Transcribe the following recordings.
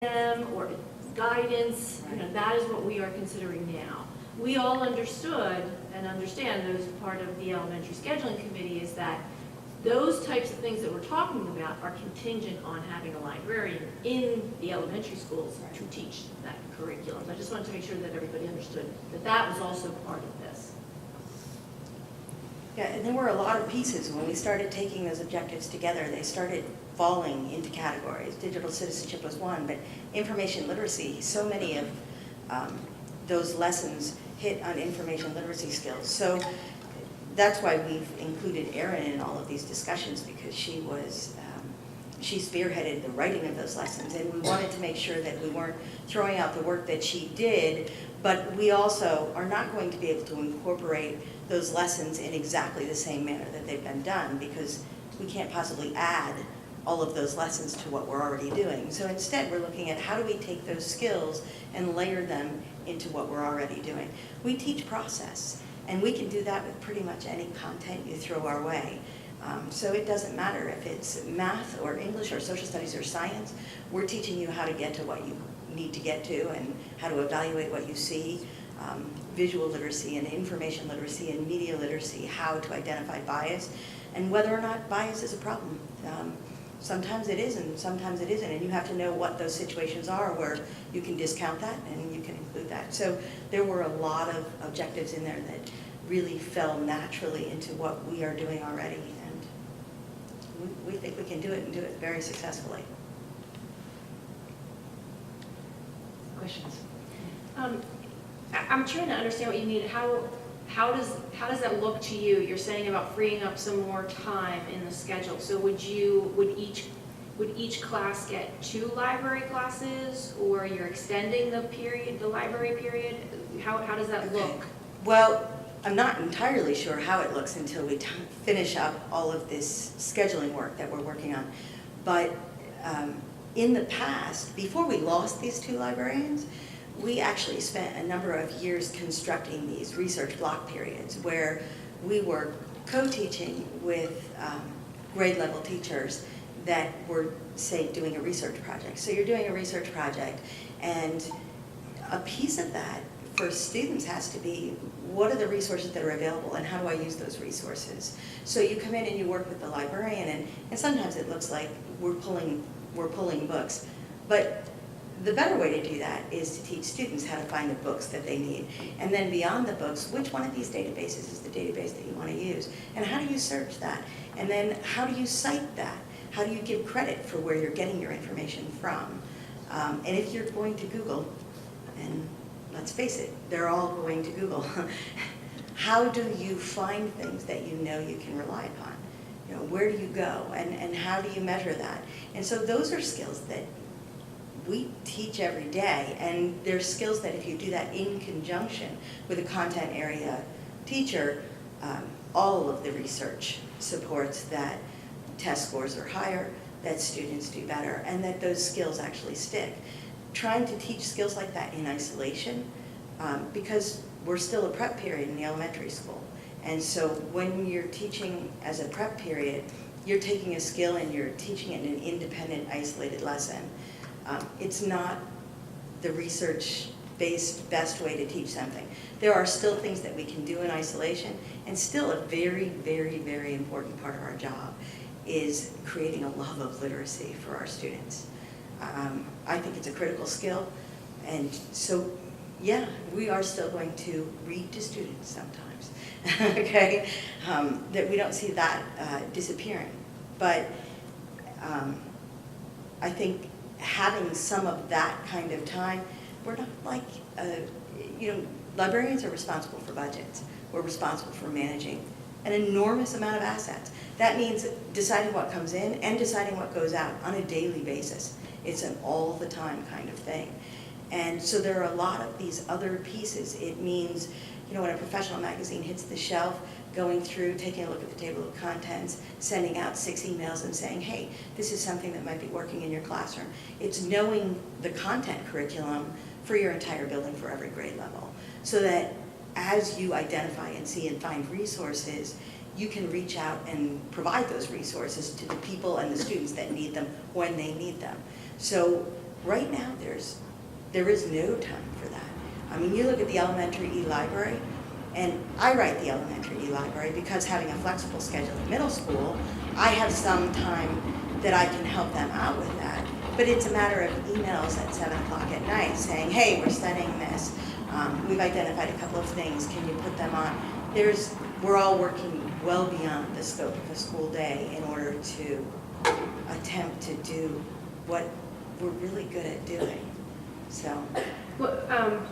them or guidance, that is what we are considering now. We all understood and understand, those part of the elementary scheduling committee, is that those types of things that we're talking about are contingent on having a librarian in the elementary schools to teach that curriculum. So I just wanted to make sure that everybody understood that that was also part of this. Yeah, and there were a lot of pieces. When we started taking those objectives together, they started falling into categories. Digital citizenship was one, but information literacy, so many of those lessons hit on information literacy skills. So that's why we've included Erin in all of these discussions, because she spearheaded the writing of those lessons, and we wanted to make sure that we weren't throwing out the work that she did, but we also are not going to be able to incorporate those lessons in exactly the same manner that they've been done, because we can't possibly add all of those lessons to what we're already doing. So instead, we're looking at how do we take those skills and layer them into what we're already doing. We teach process, and we can do that with pretty much any content you throw our way. So it doesn't matter if it's math or English or social studies or science. We're teaching you how to get to what you need to get to and how to evaluate what you see. Visual literacy and information literacy and media literacy, how to identify bias, and whether or not bias is a problem. Sometimes it is and sometimes it isn't, and you have to know what those situations are where you can discount that and you can include that. So there were a lot of objectives in there that really fell naturally into what we are doing already, and we think we can do it and do it very successfully. Questions? I'm trying to understand what you need. How does that look to you? You're saying about freeing up some more time in the schedule. So would each class get 2 library classes, or you're extending the library period? How does that look? Well, I'm not entirely sure how it looks until we finish up all of this scheduling work that we're working on. But in the past, before we lost these 2 librarians, we actually spent a number of years constructing these research block periods where we were co-teaching with grade level teachers that were, say, doing a research project. So you're doing a research project, and a piece of that for students has to be, what are the resources that are available and how do I use those resources? So you come in and you work with the librarian, and sometimes it looks like we're pulling books. But the better way to do that is to teach students how to find the books that they need. And then beyond the books, which one of these databases is the database that you want to use? And how do you search that? And then how do you cite that? How do you give credit for where you're getting your information from? And if you're going to Google, and let's face it, they're all going to Google, how do you find things that you know you can rely upon? Where do you go? And how do you measure that? And so those are skills that we teach every day, and they're skills that if you do that in conjunction with a content area teacher, all of the research supports that test scores are higher, that students do better, and that those skills actually stick. Trying to teach skills like that in isolation, because we're still a prep period in the elementary school, and so when you're teaching as a prep period, you're taking a skill and you're teaching it in an independent, isolated lesson. It's not the research-based best way to teach something. There are still things that we can do in isolation, and still a very, very, very important part of our job is creating a love of literacy for our students. I think it's a critical skill, and so, yeah, we are still going to read to students sometimes, okay? That we don't see that disappearing, but I think having some of that kind of time, we're not like, librarians are responsible for budgets. We're responsible for managing an enormous amount of assets. That means deciding what comes in and deciding what goes out on a daily basis. It's an all the time kind of thing. And so there are a lot of these other pieces. It means, when a professional magazine hits the shelf, going through, taking a look at the table of contents, sending out 6 emails and saying, hey, this is something that might be working in your classroom. It's knowing the content curriculum for your entire building for every grade level, so that as you identify and see and find resources, you can reach out and provide those resources to the people and the students that need them when they need them. So right now, there is no time for that. I mean, you look at the elementary e-library, and I write the elementary e-library because having a flexible schedule in middle school, I have some time that I can help them out with that. But it's a matter of emails at 7 o'clock at night saying, hey, we're studying this. We've identified a couple of things. Can you put them on? We're all working well beyond the scope of a school day in order to attempt to do what we're really good at doing. So. Well,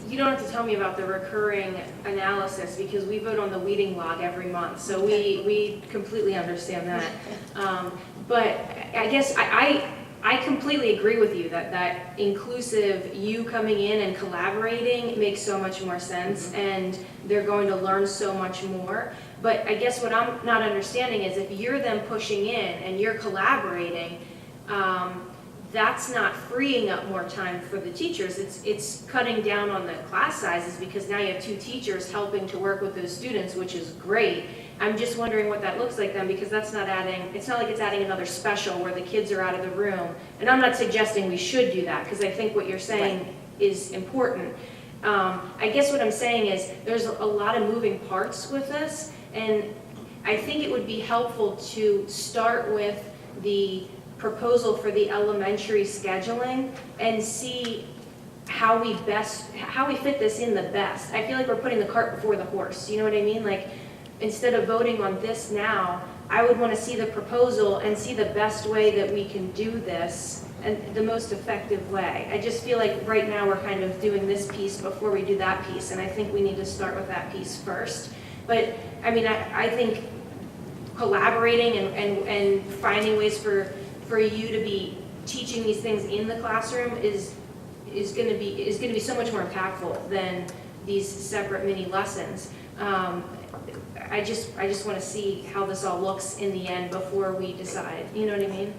you don't have to tell me about the recurring analysis because we vote on the weeding log every month, so we completely understand that. But I guess I completely agree with you that inclusive, you coming in and collaborating makes so much more sense, and they're going to learn so much more. But I guess what I'm not understanding is if you're then pushing in and you're collaborating, that's not freeing up more time for the teachers. It's cutting down on the class sizes because now you have 2 teachers helping to work with those students, which is great. I'm just wondering what that looks like then, because that's not adding, it's not like it's adding another special where the kids are out of the room. And I'm not suggesting we should do that, because I think what you're saying is important. I guess what I'm saying is there's a lot of moving parts with this, and I think it would be helpful to start with the proposal for the elementary scheduling and see how we fit this in the best. I feel like we're putting the cart before the horse, you know what I mean? Like, instead of voting on this now, I would want to see the proposal and see the best way that we can do this and the most effective way. I just feel like right now we're kind of doing this piece before we do that piece, and I think we need to start with that piece first. But I mean, I think collaborating and finding ways for you to be teaching these things in the classroom is going to be so much more impactful than these separate mini lessons. I just want to see how this all looks in the end before we decide. You know what I mean?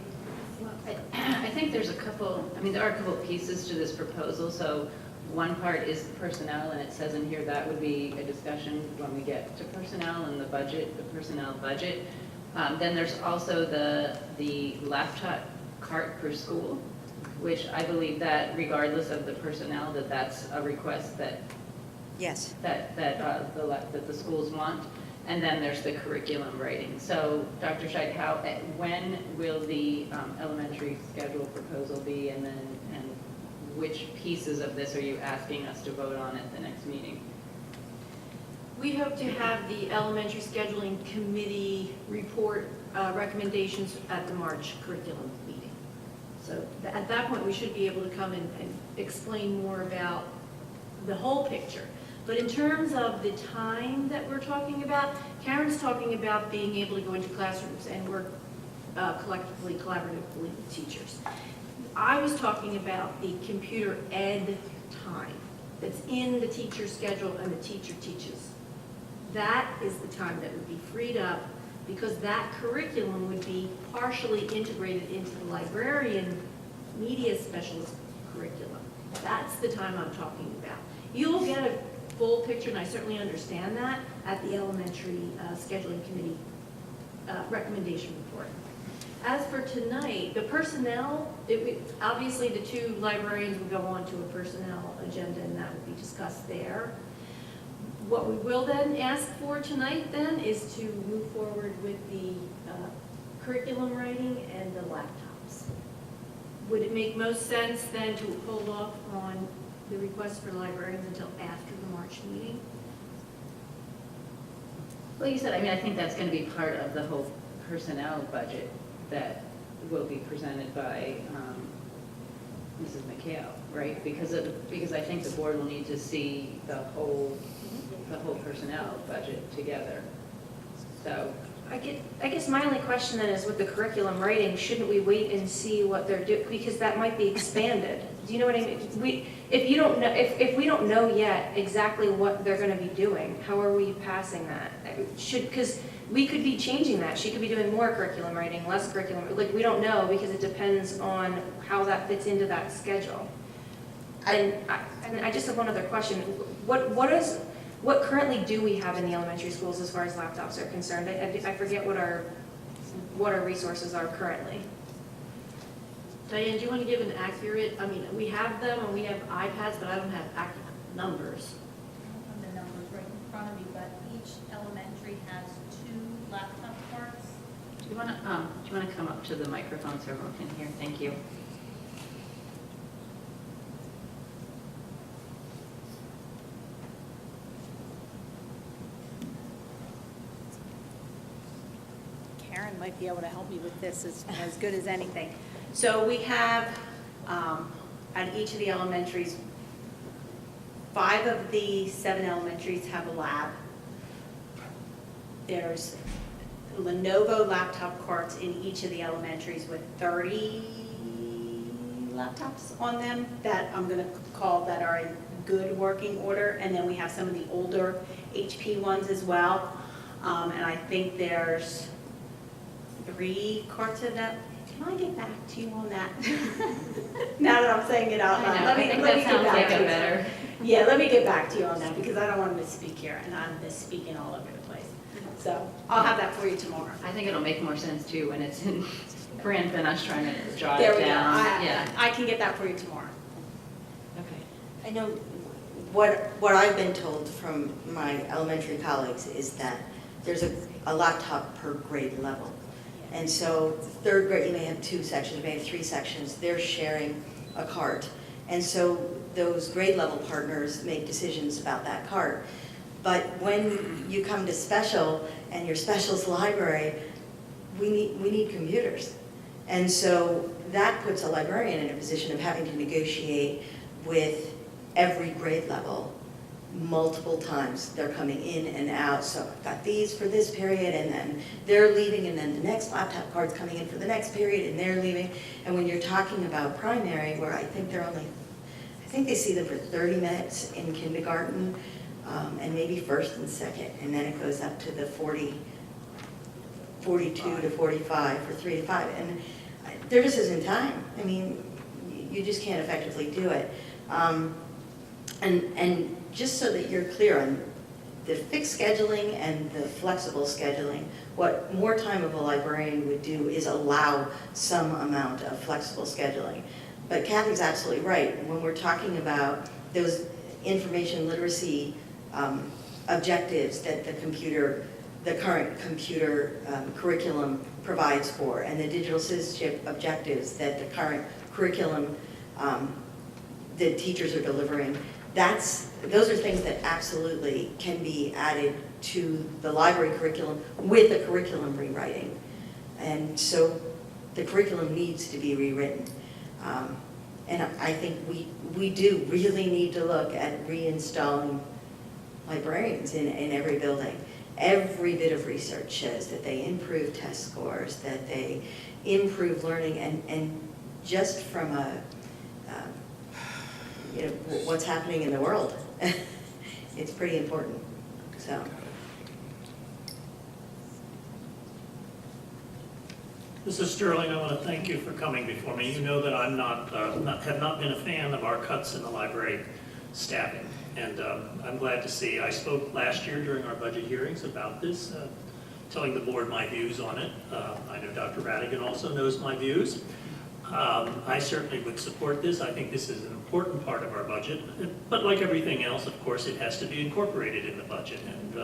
Well, I think there are a couple of pieces to this proposal. So one part is the personnel, and it says in here that would be a discussion when we get to personnel and the personnel budget. Then there's also the laptop cart per school, which I believe that regardless of the personnel, that's a request that Yes. that the schools want. And then there's the curriculum writing. So Dr. Scheid, when will the elementary schedule proposal be, and which pieces of this are you asking us to vote on at the next meeting? We hope to have the elementary scheduling committee report recommendations at the March curriculum meeting. So at that point, we should be able to come and explain more about the whole picture. But in terms of the time that we're talking about, Karen's talking about being able to go into classrooms and work collectively, collaboratively with teachers. I was talking about the computer ed time that's in the teacher's schedule and the teacher teaches. That is the time that would be freed up because that curriculum would be partially integrated into the librarian media specialist curriculum. That's the time I'm talking about. You'll get a full picture, and I certainly understand that, at the elementary scheduling committee recommendation report. As for tonight, the personnel, obviously the 2 librarians will go on to a personnel agenda, and that will be discussed there. What we will then ask for tonight then is to move forward with the curriculum writing and the laptops. Would it make most sense then to hold off on the request for librarians until after the March meeting? Well, you said, I think that's going to be part of the whole personnel budget that will be presented by Mrs. McHale, right? Because I think the board will need to see the whole personnel budget together. So I guess my only question then is with the curriculum writing, shouldn't we wait and see what they're doing? Because that might be expanded. Do you know what I mean? If we don't know yet exactly what they're going to be doing, how are we passing that? Because we could be changing that. She could be doing more curriculum writing, less curriculum. Like, we don't know because it depends on how that fits into that schedule. And I just have one other question. What currently do we have in the elementary schools as far as laptops are concerned? I forget what our resources are currently. Diane, do you want to give an accurate, I mean, we have them and we have iPads, but I don't have accurate numbers. I don't have the numbers right in front of me, but each elementary has 2 laptop carts. Do you want to come up to the microphone so everyone can hear? Thank you. Karen might be able to help me with this as good as anything. So we have, at each of the elementaries, 5 of the 7 elementaries have a lab. There's Lenovo laptop carts in each of the elementaries with 30 laptops on them that I'm going to call that are in good working order. And then we have some of the older HP ones as well. And I think there's 3 carts of that. Can I get back to you on that? Now that I'm saying it out loud. I know, Let I me think get that sounds back like to a you. better. Yeah, let me get back to you on that because I don't want to misspeak here and I'm misspeaking all over the place. So I'll have that for you tomorrow. I think it'll make more sense too when it's in print than us trying to jot There it we go. down. Yeah, I can get that for you tomorrow. okay. I know what I've been told from my elementary colleagues is that there's a laptop per grade level. And so 3rd grade, you may have 2 sections, you may have 3 sections, they're sharing a cart. And so those grade level partners make decisions about that cart. But when you come to special and your special's library, we need computers. And so that puts a librarian in a position of having to negotiate with every grade level multiple times. They're coming in and out, so I've got these for this period, and then they're leaving, and then the next laptop card's coming in for the next period, and they're leaving. And when you're talking about primary, where I think they see them for 30 minutes in kindergarten, and maybe 1st and 2nd, and then it goes up to the 42 to 45 for 3 to 5, and there just isn't time. I mean, you just can't effectively do it. And just so that you're clear on the fixed scheduling and the flexible scheduling, what more time of a librarian would do is allow some amount of flexible scheduling. But Kathy's absolutely right. When we're talking about those information literacy objectives that the current computer curriculum provides for, and the digital citizenship objectives that the current curriculum the teachers are delivering, those are things that absolutely can be added to the library curriculum with the curriculum rewriting. And so the curriculum needs to be rewritten. And I think we do really need to look at reinstalling librarians in every building. Every bit of research shows that they improve test scores, that they improve learning, and just from what's happening in the world, it's pretty important. So. Mrs. Sterling, I want to thank you for coming before me. You know that I'm have not been a fan of our cuts in the library staffing, and I'm glad to see. I spoke last year during our budget hearings about this, telling the board my views on it. I know Dr. Radigan also knows my views. I certainly would support this. I think this is an important part of our budget, but like everything else, of course, it has to be incorporated in the budget, and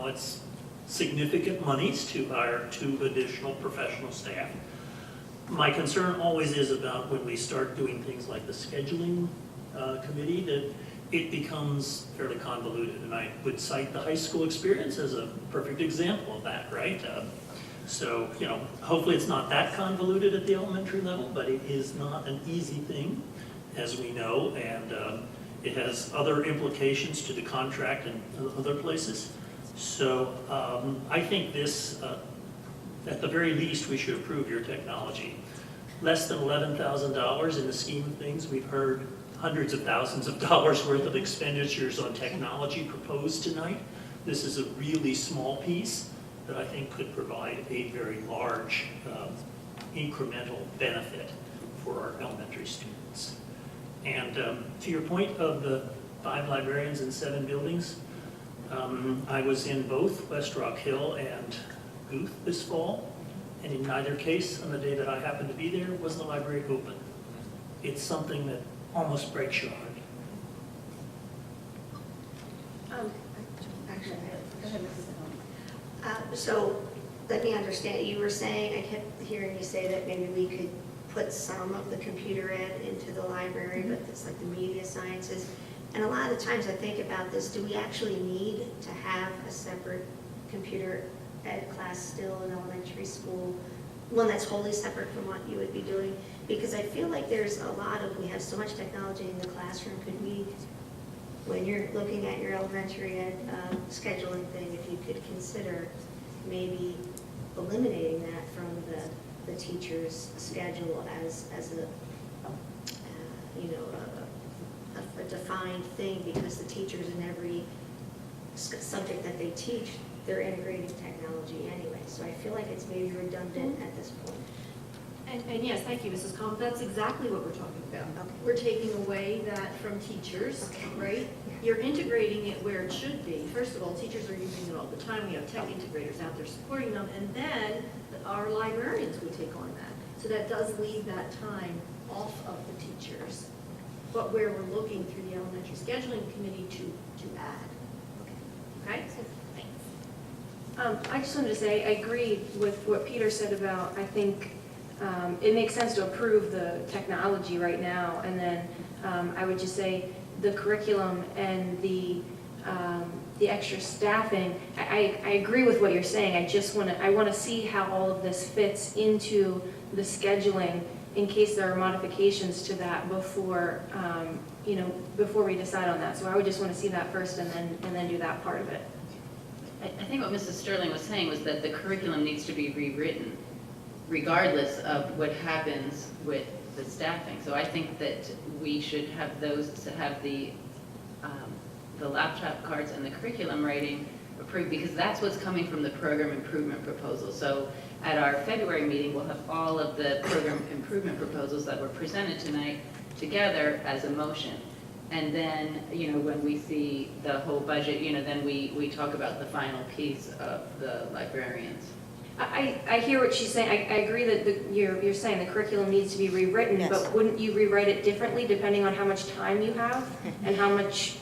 it's significant monies to hire 2 additional professional staff. My concern always is about when we start doing things like the scheduling committee, that it becomes fairly convoluted, and I would cite the high school experience as a perfect example of that, right? So, hopefully it's not that convoluted at the elementary level, but it is not an easy thing, as we know, and it has other implications to the contract and other places. So I think this, at the very least, we should approve your technology. Less than $11,000 in the scheme of things. We've heard hundreds of thousands of dollars worth of expenditures on technology proposed tonight. This is a really small piece that I think could provide a very large incremental benefit for our elementary students. And to your point of the 5 librarians in 7 buildings, I was in both West Rock Hill and Guth this fall, and in neither case, on the day that I happened to be there, was the library open. it's something that almost breaks your heart. Actually, Go ahead, Mrs. Helen. so let me understand, you were saying, I kept hearing you say that maybe we could put some of the computer ed into the library, but it's like the media sciences. And a lot of the times I think about this, do we actually need to have a separate computer ed class still in elementary school? One that's wholly separate from what you would be doing? Because I feel like there's a lot of, we have so much technology in the classroom, could we, when you're looking at your elementary ed scheduling thing, if you could consider maybe eliminating that from the teacher's schedule as a, a defined thing, because the teachers in every subject that they teach, they're integrating technology anyway. So I feel like it's maybe redundant at this point. And yes, thank you, Mrs. Collins, that's exactly what we're talking about. Okay. We're taking away that from teachers, Okay. right? You're integrating it where it should be. First of all, teachers are using it all the time, we have tech integrators out there supporting them, and then our librarians would take on that. So that does leave that time off of the teachers, but where we're looking through the elementary scheduling committee to add. Okay? Thanks. I just wanted to say, I agree with what Peter said about, I think it makes sense to approve the technology right now, and then I would just say the curriculum and the extra staffing, I agree with what you're saying. I want to see how all of this fits into the scheduling in case there are modifications to that before, before we decide on that. So I would just want to see that first and then do that part of it. I think what Mrs. Sterling was saying was that the curriculum needs to be rewritten regardless of what happens with the staffing. So I think that we should have those, to have the laptop cards and the curriculum writing approved, because that's what's coming from the program improvement proposal. So at our February meeting, we'll have all of the program improvement proposals that were presented tonight together as a motion. And then, when we see the whole budget, then we talk about the final piece of the librarians. I hear what she's saying. I agree that you're saying the curriculum needs to be rewritten, Yes. but wouldn't you rewrite it differently depending on how much time you have and how much,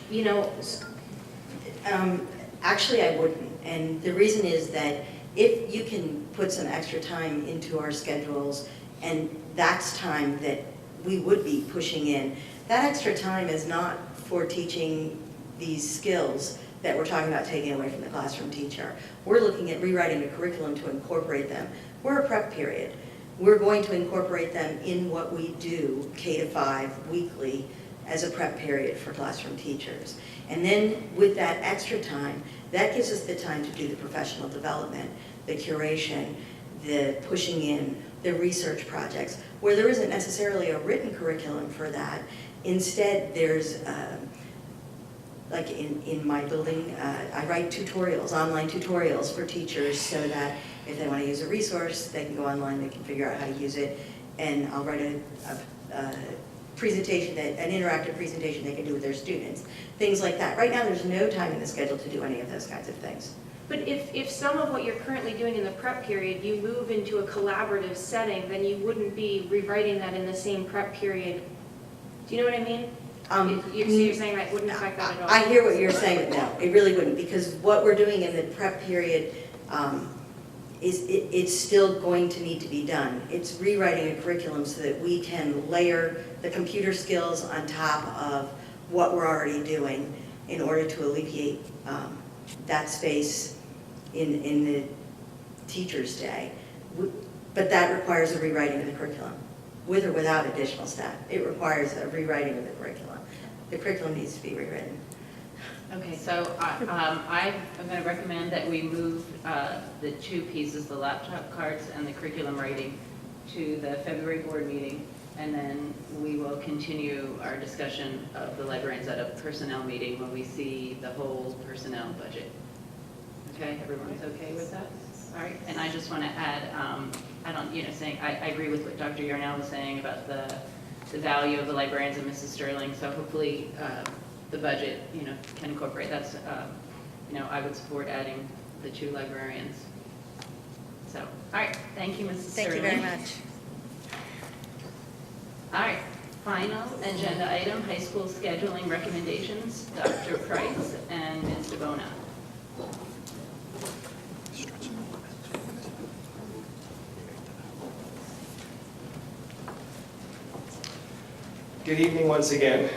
Actually, I wouldn't, and the reason is that if you can put some extra time into our schedules, and that's time that we would be pushing in, that extra time is not for teaching these skills that we're talking about taking away from the classroom teacher. We're looking at rewriting a curriculum to incorporate them. We're a prep period. We're going to incorporate them in what we do K-5 weekly as a prep period for classroom teachers. And then with that extra time, that gives us the time to do the professional development, the curation, the pushing in, the research projects, where there isn't necessarily a written curriculum for that. Instead, there's, like in my building, I write tutorials, online tutorials for teachers, so that if they want to use a resource, they can go online, they can figure out how to use it, and I'll write a presentation, an interactive presentation they can do with their students, things like that. Right now, there's no time in the schedule to do any of those kinds of things. but if some of what you're currently doing in the prep period, you move into a collaborative setting, then you wouldn't be rewriting that in the same prep period. Do you know what I mean? You're saying that wouldn't affect that at all? I hear what you're saying, but no, it really wouldn't, because what we're doing in the prep period it's still going to need to be done. It's rewriting a curriculum so that we can layer the computer skills on top of what we're already doing in order to alleviate that space in the teacher's day. But that requires a rewriting of the curriculum, with or without additional staff. It requires a rewriting of the curriculum. The curriculum needs to be rewritten. Okay, so I'm going to recommend that we move the two pieces, the laptop cards and the curriculum writing, to the February board meeting, and then we will continue our discussion of the librarians at a personnel meeting when we see the whole personnel budget. Okay, everyone's okay with that? All right, and I just want to add, I agree with what Dr. Yarnell was saying about the value of the librarians and Mrs. Sterling, so hopefully the budget, can incorporate that. I would support adding the two librarians. So, all right, thank you, Mrs. Sterling. Thank you very much. All right, Final agenda item, high school scheduling recommendations, Dr. Price and Ms. DeBona. Good evening once again.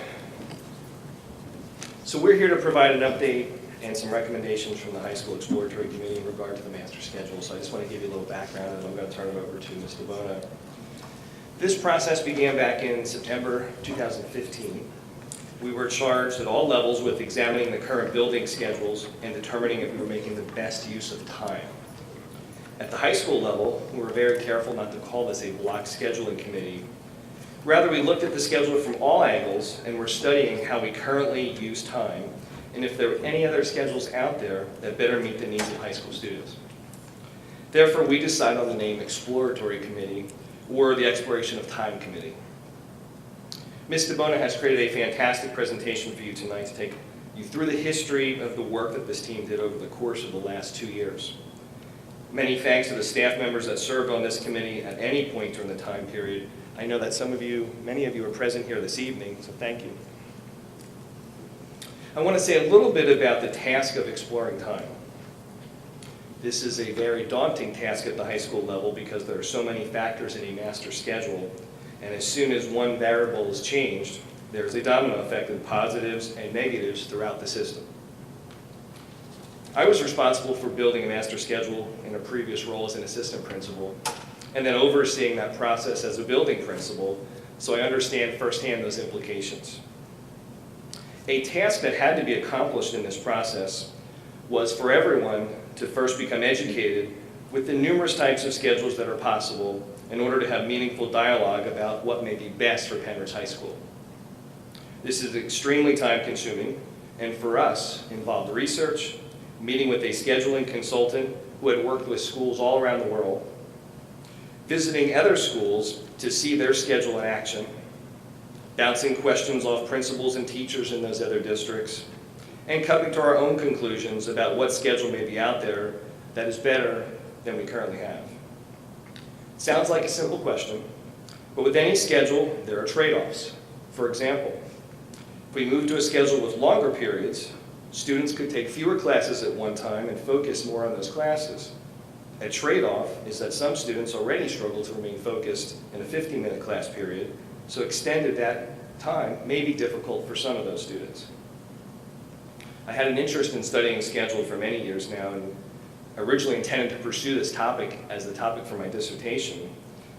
So we're here to provide an update and some recommendations from the High School Exploratory Committee in regard to the master schedule. So I just want to give you a little background, and I'm going to turn it over to Ms. DeBona. This process began back in September 2015. We were charged at all levels with examining the current building schedules and determining if we were making the best use of time. At the high school level, we were very careful not to call this a block scheduling committee. Rather, we looked at the schedule from all angles and were studying how we currently use time and if there were any other schedules out there that better meet the needs of high school students. Therefore, we decided on the name Exploratory Committee or the Exploration of Time Committee. Ms. DeBona has created a fantastic presentation for you tonight to take you through the history of the work that this team did over the course of the last 2 years. Many thanks to the staff members that served on this committee at any point during the time period. I know that many of you are present here this evening, so thank you. I want to say a little bit about the task of exploring time. This is a very daunting task at the high school level because there are so many factors in a master schedule, and as soon as one variable is changed, there's a domino effect of positives and negatives throughout the system. I was responsible for building a master schedule in a previous role as an assistant principal, and then overseeing that process as a building principal, so I understand firsthand those implications. A task that had to be accomplished in this process was for everyone to first become educated with the numerous types of schedules that are possible in order to have meaningful dialogue about what may be best for Pennridge High School. This is extremely time-consuming, and for us, involved research, meeting with a scheduling consultant who had worked with schools all around the world, visiting other schools to see their schedule in action, bouncing questions off principals and teachers in those other districts, and coming to our own conclusions about what schedule may be out there that is better than we currently have. Sounds like a simple question, but with any schedule, there are trade-offs. For example, if we move to a schedule with longer periods, students could take fewer classes at one time and focus more on those classes. A trade-off is that some students already struggle to remain focused in a 50-minute class period, so extended that time may be difficult for some of those students. I had an interest in studying schedule for many years now, and originally intended to pursue this topic as the topic for my dissertation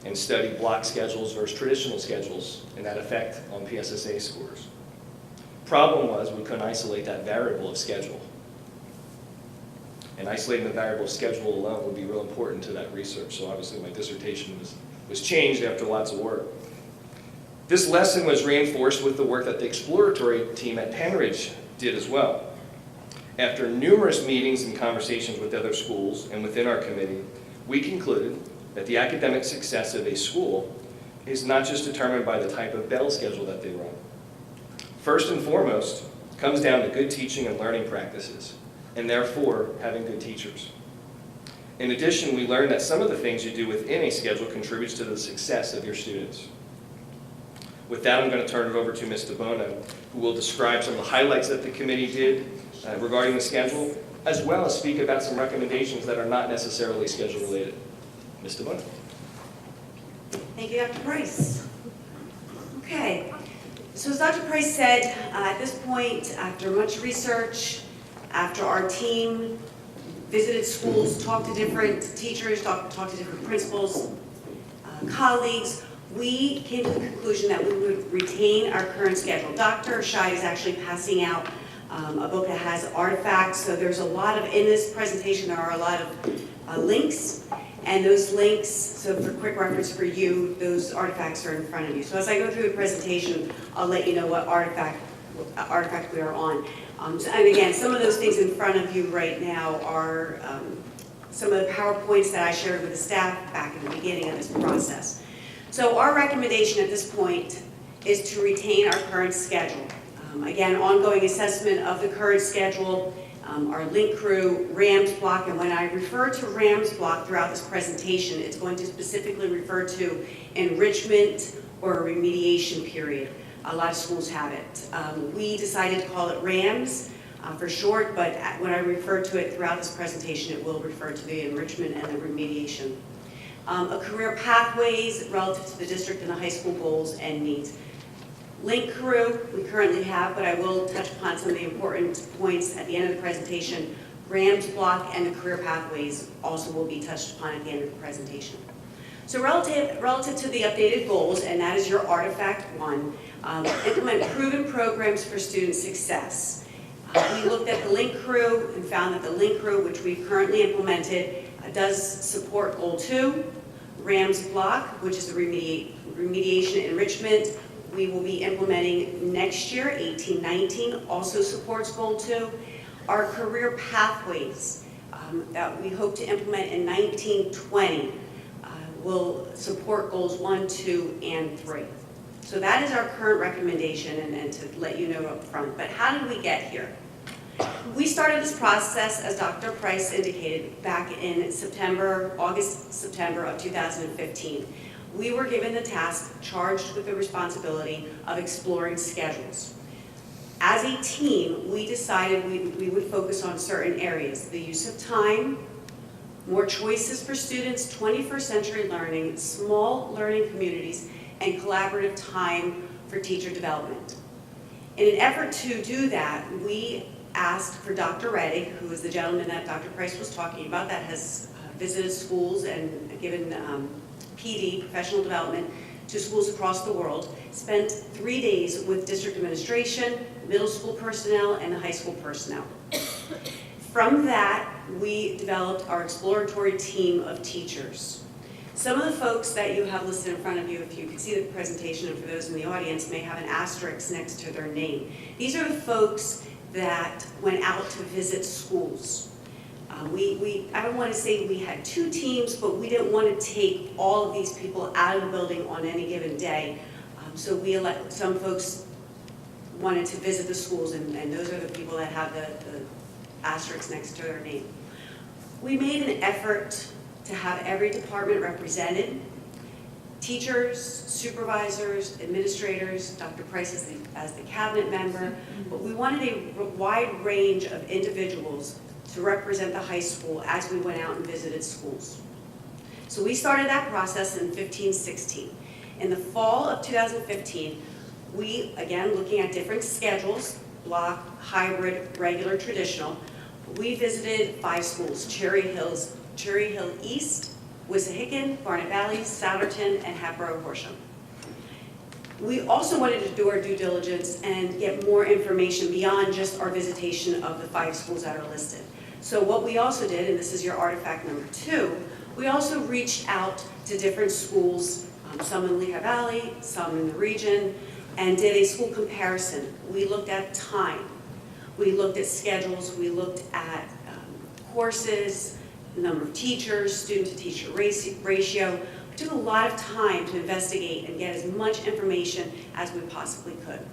and study block schedules versus traditional schedules and that effect on PSSA scores. Problem was we couldn't isolate that variable of schedule. And isolating the variable of schedule alone would be real important to that research, so obviously my dissertation was changed after lots of work. This lesson was reinforced with the work that the exploratory team at Pennridge did as well. After numerous meetings and conversations with other schools and within our committee, we concluded that the academic success of a school is not just determined by the type of bell schedule that they run. First and foremost, it comes down to good teaching and learning practices, and therefore having good teachers. In addition, we learned that some of the things you do within a schedule contributes to the success of your students. With that, I'm going to turn it over to Ms. DeBona, who will describe some of the highlights that the committee did regarding the schedule, as well as speak about some recommendations that are not necessarily schedule related. Ms. DeBona. Thank you, Dr. Price. Okay, so as Dr. Price said, at this point, after much research, after our team visited schools, talked to different teachers, talked to different principals, colleagues, we came to the conclusion that we would retain our current schedule. Dr. Scheid is actually passing out a book that has artifacts, so there's a lot of, in this presentation there are a lot of links, and those links, so for quick reference for you, those artifacts are in front of you. So as I go through the presentation, I'll let you know what artifact we are on. And again, some of those things in front of you right now are some of the PowerPoints that I shared with the staff back in the beginning of this process. So our recommendation at this point is to retain our current schedule. Again, ongoing assessment of the current schedule, our link crew, RAMS block, and when I refer to RAMS block throughout this presentation, it's going to specifically refer to enrichment, or a remediation period. A lot of schools have it. We decided to call it RAMS for short, but when I refer to it throughout this presentation, it will refer to the enrichment and the remediation. A career pathways relative to the district and the high school goals and needs. Link crew, we currently have, but I will touch upon some of the important points at the end of the presentation. RAMS block and the career pathways also will be touched upon at the end of the presentation. So relative to the updated goals, and that is your artifact 1, implement proven programs for student success. We looked at the link crew and found that the link crew, which we've currently implemented, does support goal 2. RAMS block, which is the remediation enrichment, we will be implementing next year, 18-19, also supports goal 2. Our career pathways that we hope to implement in 19-20 will support goals 1, 2, and 3. So that is our current recommendation, and to let you know up front. But how did we get here? We started this process, as Dr. Price indicated, back in August, September of 2015. We were given the task, charged with the responsibility of exploring schedules. As a team, we decided we would focus on certain areas: the use of time, more choices for students, 21st century learning, small learning communities, and collaborative time for teacher development. In an effort to do that, we asked for Dr. Reddick, who is the gentleman that Dr. Price was talking about, that has visited schools and given PD, professional development, to schools across the world, spent 3 days with district administration, middle school personnel, and the high school personnel. From that, we developed our exploratory team of teachers. Some of the folks that you have listed in front of you, if you can see the presentation, and for those in the audience, may have an asterisk next to their name. These are the folks that went out to visit schools. I don't want to say we had 2 teams, but we didn't want to take all of these people out of the building on any given day. So some folks wanted to visit the schools, and those are the people that have the asterisks next to their name. We made an effort to have every department represented: teachers, supervisors, administrators, Dr. Price as the cabinet member, but we wanted a wide range of individuals to represent the high school as we went out and visited schools. So we started that process in 15-16. In the fall of 2015, we, again, looking at different schedules, block, hybrid, regular, traditional, we visited 5 schools: Cherry Hill East, Wissahickon, Garnet Valley, Souderton, and Hatboro-Horsham. We also wanted to do our due diligence and get more information beyond just our visitation of the 5 schools that are listed. So what we also did, and this is your artifact number 2, we also reached out to different schools, some in Lehigh Valley, some in the region, and did a school comparison. We looked at time, we looked at schedules, we looked at courses, number of teachers, student-to-teacher ratio. We took a lot of time to investigate and get as much information as we possibly could.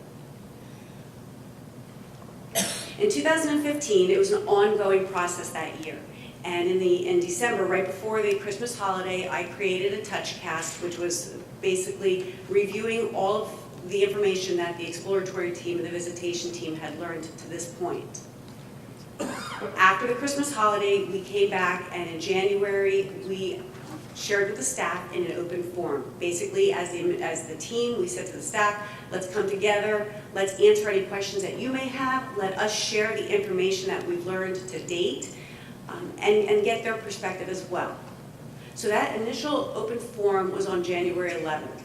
In 2015, it was an ongoing process that year. And in December, right before the Christmas holiday, I created a TouchCast, which was basically reviewing all of the information that the exploratory team and the visitation team had learned to this point. After the Christmas holiday, we came back, and in January, we shared with the staff in an open forum. Basically, as the team, we said to the staff, let's come together, let's answer any questions that you may have, let us share the information that we've learned to date, and get their perspective as well. So that initial open forum was on January 11th.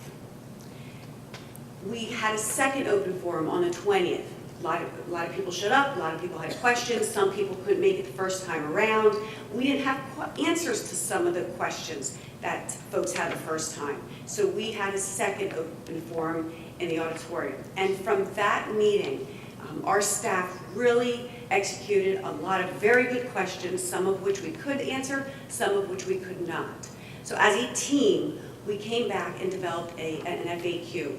We had a second open forum on the 20th. A lot of people showed up, a lot of people had questions, some people couldn't make it the first time around. We didn't have answers to some of the questions that folks had the first time. So we had a second open forum in the auditorium. And from that meeting, our staff really executed a lot of very good questions, some of which we could answer, some of which we could not. So as a team, we came back and developed an FAQ.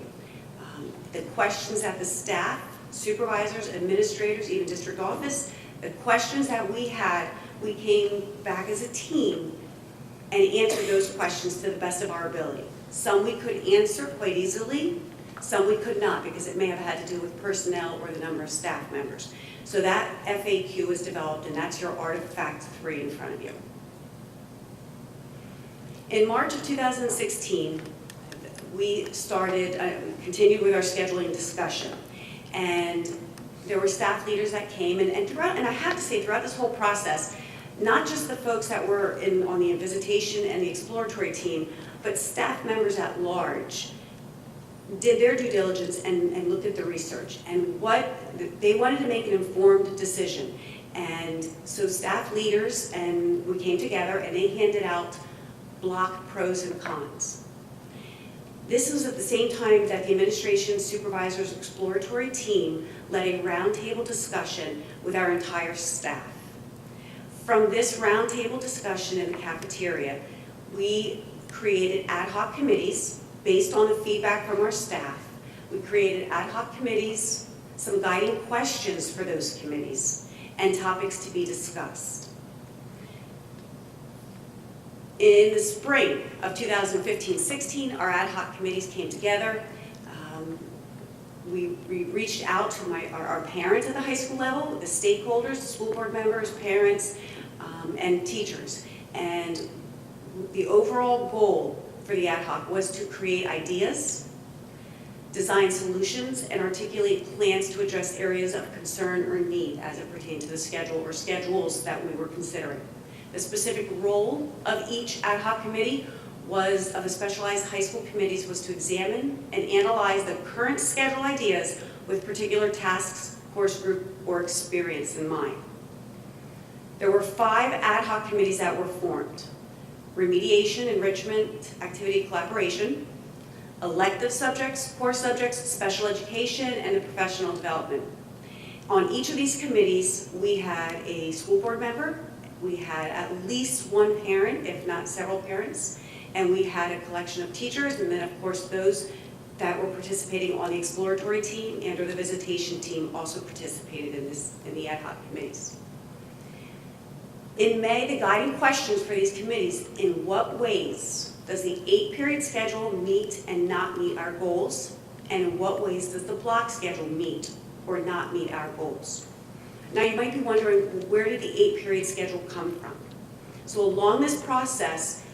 The questions that the staff, supervisors, administrators, even district office, the questions that we had, we came back as a team and answered those questions to the best of our ability. Some we could answer quite easily, some we could not, because it may have had to do with personnel or the number of staff members. So that FAQ was developed, and that's your artifact 3 in front of you. In March of 2016, we continued with our scheduling discussion. And there were staff leaders that came, and I have to say, throughout this whole process, not just the folks that were on the visitation and the exploratory team, but staff members at large did their due diligence and looked at the research. And they wanted to make an informed decision. And so staff leaders, and we came together, and they handed out block pros and cons. This was at the same time that the administration supervisors exploratory team led a roundtable discussion with our entire staff. From this roundtable discussion in the cafeteria, we created ad hoc committees based on the feedback from our staff. We created ad hoc committees, some guiding questions for those committees, and topics to be discussed. In the spring of 2015-16, our ad hoc committees came together. We reached out to our parents at the high school level, the stakeholders, the school board members, parents, and teachers. And the overall goal for the ad hoc was to create ideas, design solutions, and articulate plans to address areas of concern or need as it pertained to the schedule or schedules that we were considering. The specific role of each ad hoc committee of the specialized high school committees was to examine and analyze the current schedule ideas with particular tasks, course group, or experience in mind. There were 5 ad hoc committees that were formed: remediation, enrichment, activity, collaboration, elective subjects, core subjects, special education, and the professional development. On each of these committees, we had a school board member, we had at least one parent, if not several parents, and we had a collection of teachers, and then of course those that were participating on the exploratory team and or the visitation team also participated in the ad hoc committees. In May, the guiding questions for these committees: in what ways does the 8-period schedule meet and not meet our goals? And in what ways does the block schedule meet or not meet our goals? Now you might be wondering, where did the 8-period schedule come from? So along this process,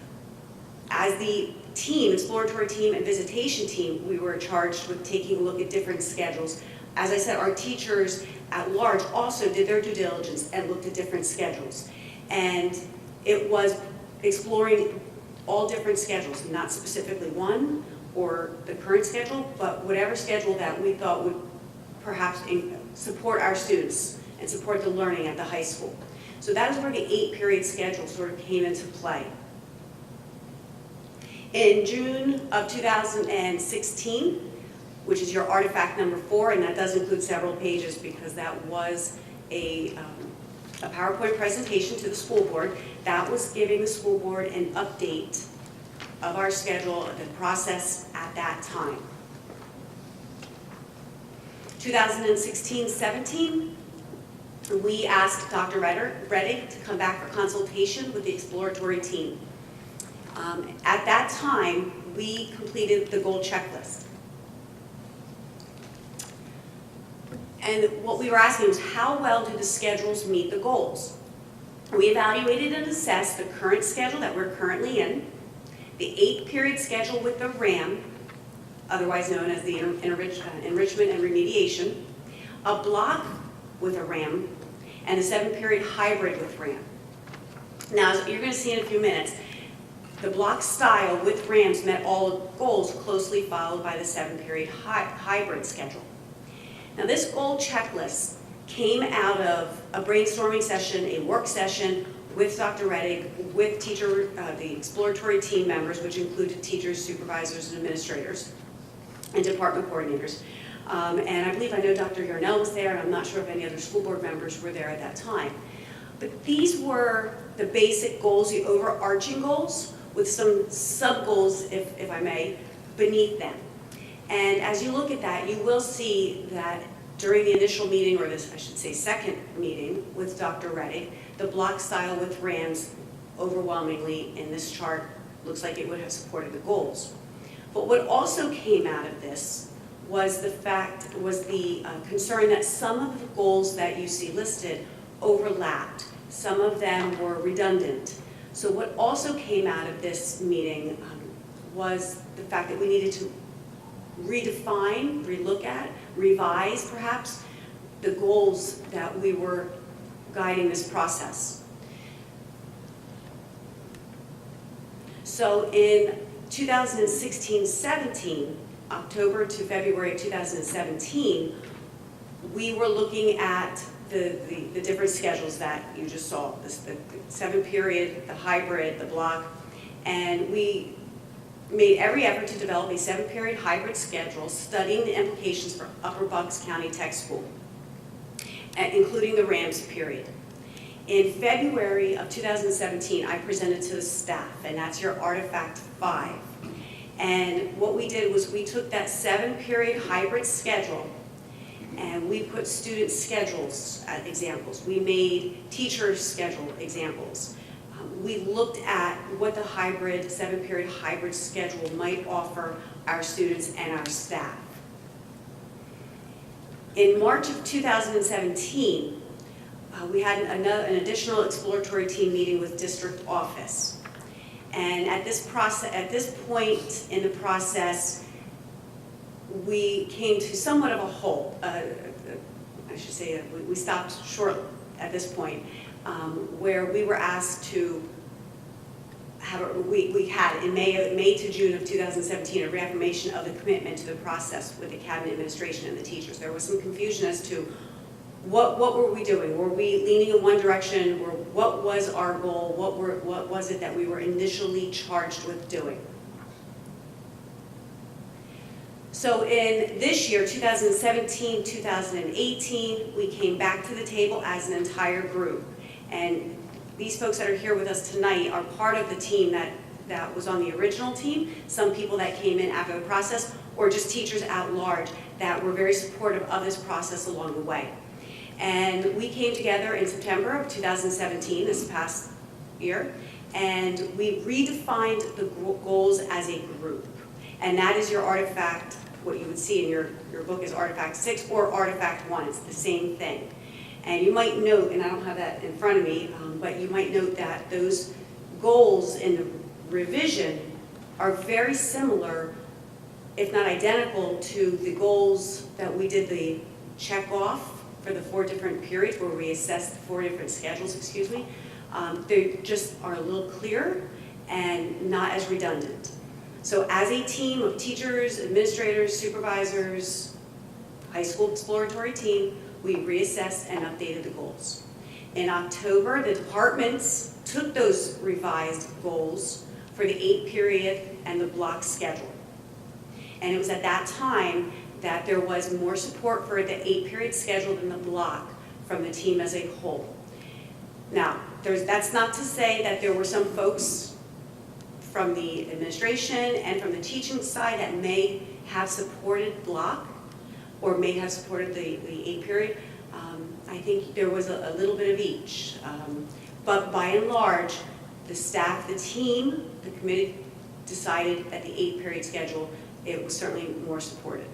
as the team, exploratory team and visitation team, we were charged with taking a look at different schedules. As I said, our teachers at large also did their due diligence and looked at different schedules. And it was exploring all different schedules, not specifically one or the current schedule, but whatever schedule that we thought would perhaps support our students and support the learning at the high school. So that is where the 8-period schedule sort of came into play. In June of 2016, which is your artifact number 4, and that does include several pages because that was a PowerPoint presentation to the school board, that was giving the school board an update of our schedule, the process at that time. 2016-17, we asked Dr. Reddick to come back for consultation with the exploratory team. At that time, we completed the goal checklist. And what we were asking was, how well do the schedules meet the goals? We evaluated and assessed the current schedule that we're currently in, the 8-period schedule with the RAM, otherwise known as the enrichment and remediation, a block with a RAM, and a 7-period hybrid with RAM. Now, as you're going to see in a few minutes, the block style with RAMs met all goals, closely followed by the 7-period hybrid schedule. Now, this goal checklist came out of a brainstorming session, a work session with Dr. Reddick, with the exploratory team members, which included teachers, supervisors, and administrators, and department coordinators. And I believe I know Dr. Yarnell was there, and I'm not sure if any other school board members were there at that time. But these were the basic goals, the overarching goals, with some sub-goals, if I may, beneath them. And as you look at that, you will see that during the initial meeting, or this, I should say, second meeting with Dr. Reddick, the block style with RAMs overwhelmingly in this chart looks like it would have supported the goals. But what also came out of this was the concern that some of the goals that you see listed overlapped. Some of them were redundant. So what also came out of this meeting was the fact that we needed to redefine, relook at, revise perhaps, the goals that we were guiding this process. So in 2016-17, October to February 2017, we were looking at the different schedules that you just saw, the 7-period, the hybrid, the block, and we made every effort to develop a 7-period hybrid schedule studying the implications for Upper Bucks County Tech School, including the RAMS period. In February of 2017, I presented to the staff, and that's your Artifact 5. And what we did was we took that 7-period hybrid schedule and we put student schedules as examples. We made teachers' schedule examples. We looked at what the 7-period hybrid schedule might offer our students and our staff. In March of 2017, we had an additional exploratory team meeting with district office. And at this point in the process, we came to somewhat of a halt. I should say we stopped short at this point, where we were asked to have we had in May to June of 2017 a reaffirmation of the commitment to the process with the cabinet administration and the teachers. There was some confusion as to what were we doing? Were we leaning in one direction? Or what was our goal? What was it that we were initially charged with doing? So in this year, 2017, 2018, we came back to the table as an entire group. And these folks that are here with us tonight are part of the team that was on the original team, some people that came in after the process, or just teachers at large that were very supportive of this process along the way. And we came together in September of 2017, this past year, and we redefined the goals as a group. And that is your Artifact, what you would see in your book is Artifact 6 or Artifact 1, it's the same thing. And you might note, and I don't have that in front of me, but you might note that those goals in the revision are very similar, if not identical, to the goals that we did the check off for the 4 different periods where we assessed the 4 different schedules, excuse me. They just are a little clearer and not as redundant. So as a team of teachers, administrators, supervisors, high school exploratory team, we reassessed and updated the goals. In October, the departments took those revised goals for the 8-period and the block schedule. And it was at that time that there was more support for the 8-period schedule than the block from the team as a whole. Now, that's not to say that there were some folks from the administration and from the teaching side that may have supported block or may have supported the 8-period. I think there was a little bit of each. But by and large, the staff, the team, the committee decided that the 8-period schedule, it was certainly more supported.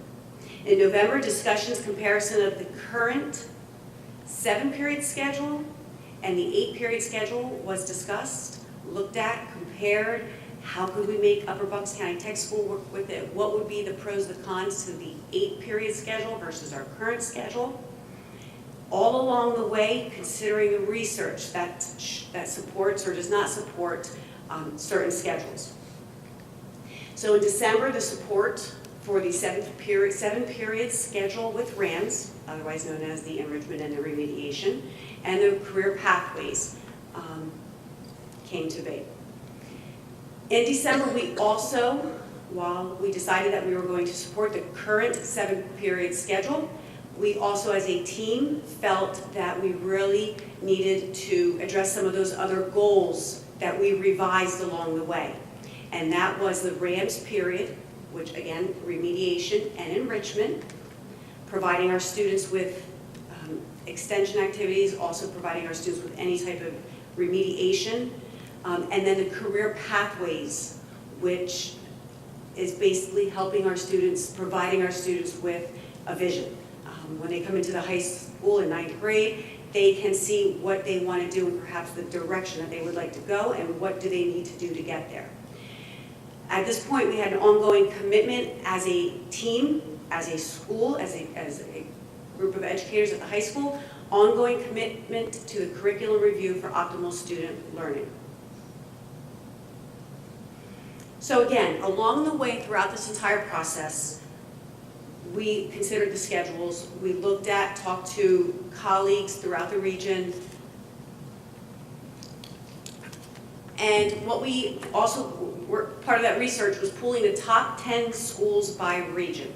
In November, discussions, comparison of the current 7-period schedule and the 8-period schedule was discussed, looked at, compared. How could we make Upper Bucks County Tech School work with it? What would be the pros, the cons to the 8-period schedule versus our current schedule? All along the way, considering the research that supports or does not support certain schedules. So in December, the support for the 7-period schedule with RAMS, otherwise known as the enrichment and the remediation, and the career pathways came to be. In December, we also, while we decided that we were going to support the current 7-period schedule, we also as a team felt that we really needed to address some of those other goals that we revised along the way. And that was the RAMS period, which again, remediation and enrichment, providing our students with extension activities, also providing our students with any type of remediation, and then the career pathways, which is basically helping our students, providing our students with a vision. When they come into the high school in 9th grade, they can see what they want to do and perhaps the direction that they would like to go and what do they need to do to get there. At this point, we had an ongoing commitment as a team, as a school, as a group of educators at the high school, ongoing commitment to the curriculum review for optimal student learning. So again, along the way throughout this entire process, we considered the schedules, we looked at, talked to colleagues throughout the region, and what we also were, part of that research was pulling the top 10 schools by region.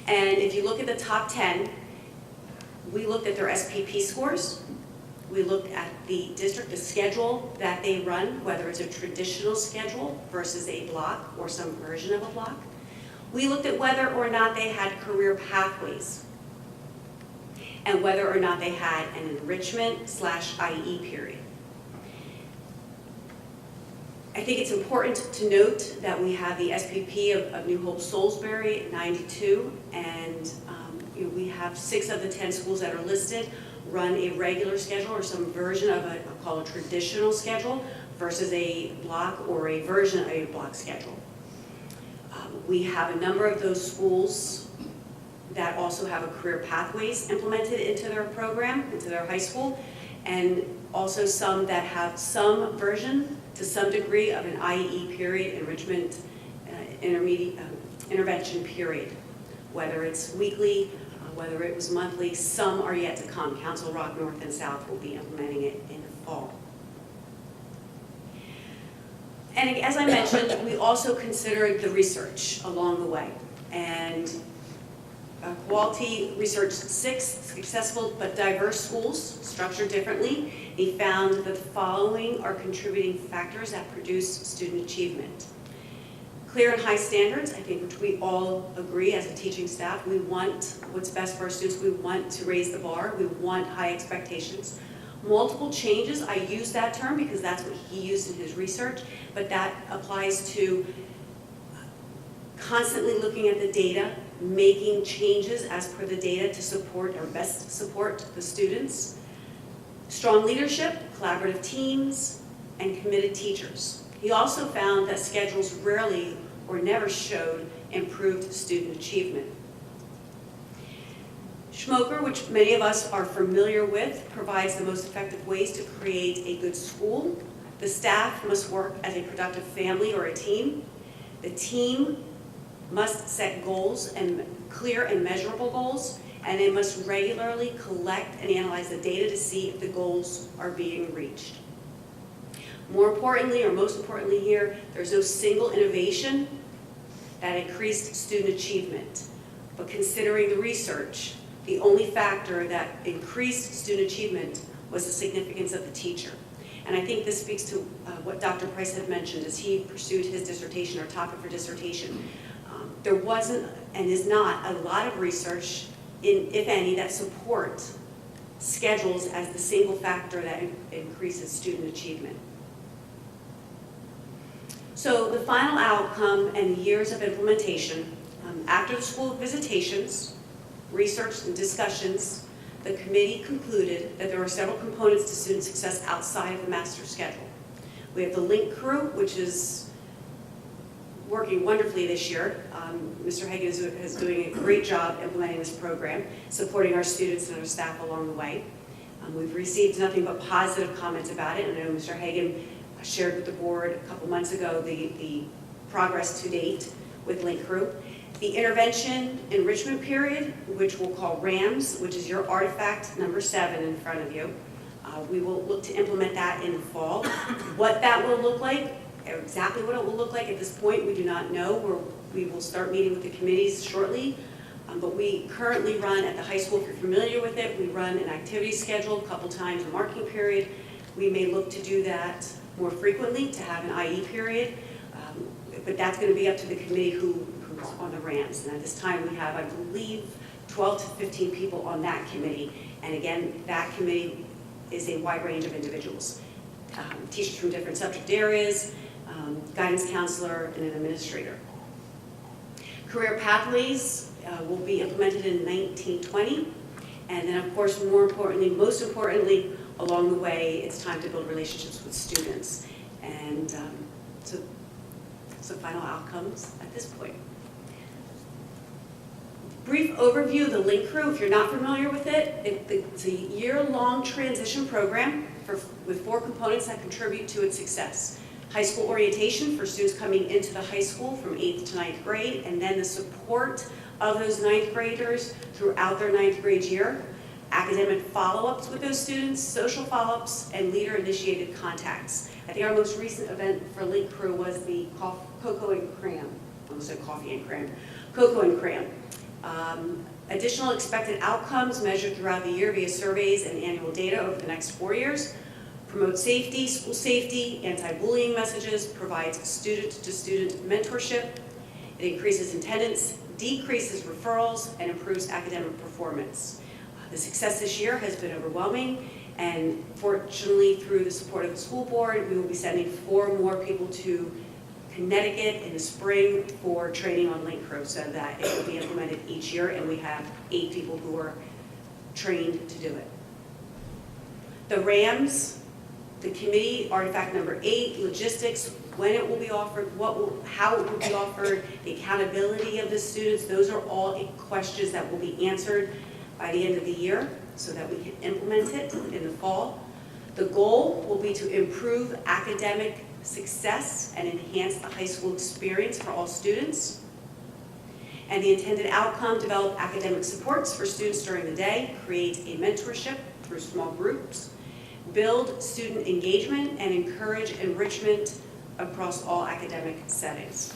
And if you look at the top 10, we looked at their SPP scores, we looked at the district, the schedule that they run, whether it's a traditional schedule versus a block or some version of a block. We looked at whether or not they had career pathways and whether or not they had an enrichment/IE period. I think it's important to note that we have the SPP of New Hope Salisbury at 92, and we have 6 of the 10 schools that are listed run a regular schedule or some version of a, I'll call a traditional schedule versus a block or a version of a block schedule. We have a number of those schools that also have a career pathways implemented into their program, into their high school, and also some that have some version to some degree of an IE period, enrichment, intervention period, whether it's weekly, whether it was monthly, some are yet to come. Council Rock North and South will be implementing it in the fall. And as I mentioned, we also considered the research along the way. And quality researched 6 successful but diverse schools, structured differently. He found that the following are contributing factors that produce student achievement. Clear and high standards, I think, which we all agree as a teaching staff. We want what's best for our students. We want to raise the bar. We want high expectations. Multiple changes, I use that term because that's what he used in his research, but that applies to constantly looking at the data, making changes as per the data to support or best support the students. Strong leadership, collaborative teams, and committed teachers. He also found that schedules rarely or never showed improved student achievement. Schmoker, which many of us are familiar with, provides the most effective ways to create a good school. The staff must work as a productive family or a team. The team must set goals, and clear and measurable goals, and they must regularly collect and analyze the data to see if the goals are being reached. More importantly, or most importantly here, there's no single innovation that increased student achievement. But considering the research, the only factor that increased student achievement was the significance of the teacher. And I think this speaks to what Dr. Price had mentioned as he pursued his dissertation or topic for dissertation. There wasn't and is not a lot of research, if any, that support schedules as the single factor that increases student achievement. So the final outcome and years of implementation, after the school visitations, research and discussions, the committee concluded that there are several components to student success outside of the master schedule. We have the link crew, which is working wonderfully this year. Mr. Hagan is doing a great job implementing this program, supporting our students and our staff along the way. We've received nothing but positive comments about it, and I know Mr. Hagan shared with the board a couple months ago the progress to date with link crew. The intervention enrichment period, which we'll call RAMS, which is your artifact number 7 in front of you. We will look to implement that in the fall. What that will look like, exactly what it will look like at this point, we do not know. We will start meeting with the committees shortly. But we currently run at the high school, if you're familiar with it, we run an activity schedule a couple times a marking period. We may look to do that more frequently to have an IE period. But that's going to be up to the committee who's on the RAMs. And at this time we have, I believe, 12 to 15 people on that committee. And again, that committee is a wide range of individuals. Teachers from different subject areas, guidance counselor, and an administrator. Career pathways will be implemented in 1920. And then, of course, most importantly, along the way, it's time to build relationships with students. And so final outcomes at this point. Brief overview of the Link Crew, if you're not familiar with it, it's a year-long transition program with 4 components that contribute to its success. High school orientation for students coming into the high school from 8th to 9th grade, and then the support of those 9th graders throughout their 9th grade year. Academic follow-ups with those students, social follow-ups, and leader-initiated contacts. I think our most recent event for Link Crew was the Cocoa and Cram. I almost said coffee and cram. Cocoa and Cram. Additional expected outcomes measured throughout the year via surveys and annual data over the next 4 years. Promote safety, school safety, anti-bullying messages, provides student-to-student mentorship. It increases attendance, decreases referrals, and improves academic performance. The success this year has been overwhelming, and fortunately, through the support of the school board, we will be sending 4 more people to Connecticut in the spring for training on Link Crew, so that it will be implemented each year, and we have 8 people who are trained to do it. The RAMs, the committee, artifact number 8, logistics, when it will be offered, how it will be offered, the accountability of the students, those are all questions that will be answered by the end of the year so that we can implement it in the fall. The goal will be to improve academic success and enhance the high school experience for all students. And the intended outcome, develop academic supports for students during the day, create a mentorship through small groups, build student engagement, and encourage enrichment across all academic settings.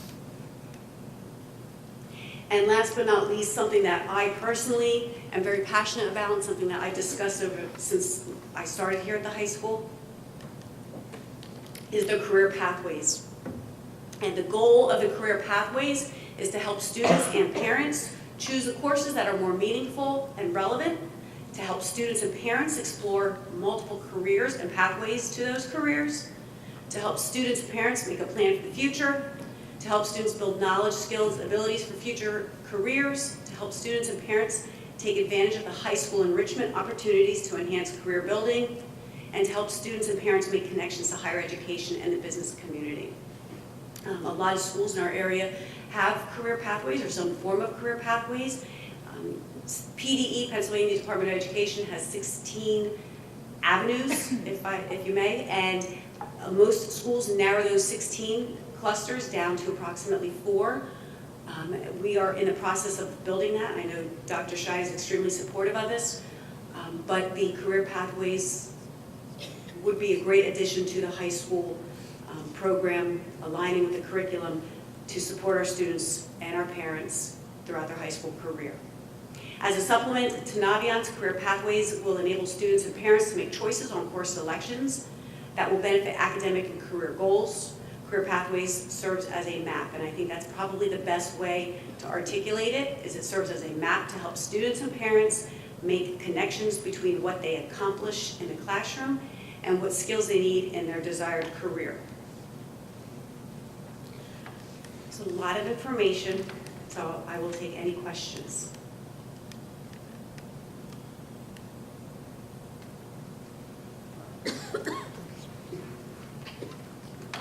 And last but not least, something that I personally am very passionate about and something that I've discussed since I started here at the high school is the career pathways. And the goal of the career pathways is to help students and parents choose the courses that are more meaningful and relevant, to help students and parents explore multiple careers and pathways to those careers, to help students and parents make a plan for the future, to help students build knowledge, skills, abilities for future careers, to help students and parents take advantage of the high school enrichment opportunities to enhance career building, and to help students and parents make connections to higher education and the business community. A lot of schools in our area have career pathways or some form of career pathways. PDE, Pennsylvania Department of Education, has 16 avenues, if you may, and most schools narrow those 16 clusters down to approximately 4. We are in the process of building that, and I know Dr. Shai is extremely supportive of this, but the career pathways would be a great addition to the high school program, aligning with the curriculum to support our students and our parents throughout their high school career. As a supplement to Naviance, career pathways will enable students and parents to make choices on course selections that will benefit academic and career goals. Career pathways serves as a map, and I think that's probably the best way to articulate it, is it serves as a map to help students and parents make connections between what they accomplish in the classroom and what skills they need in their desired career. It's a lot of information, so I will take any questions.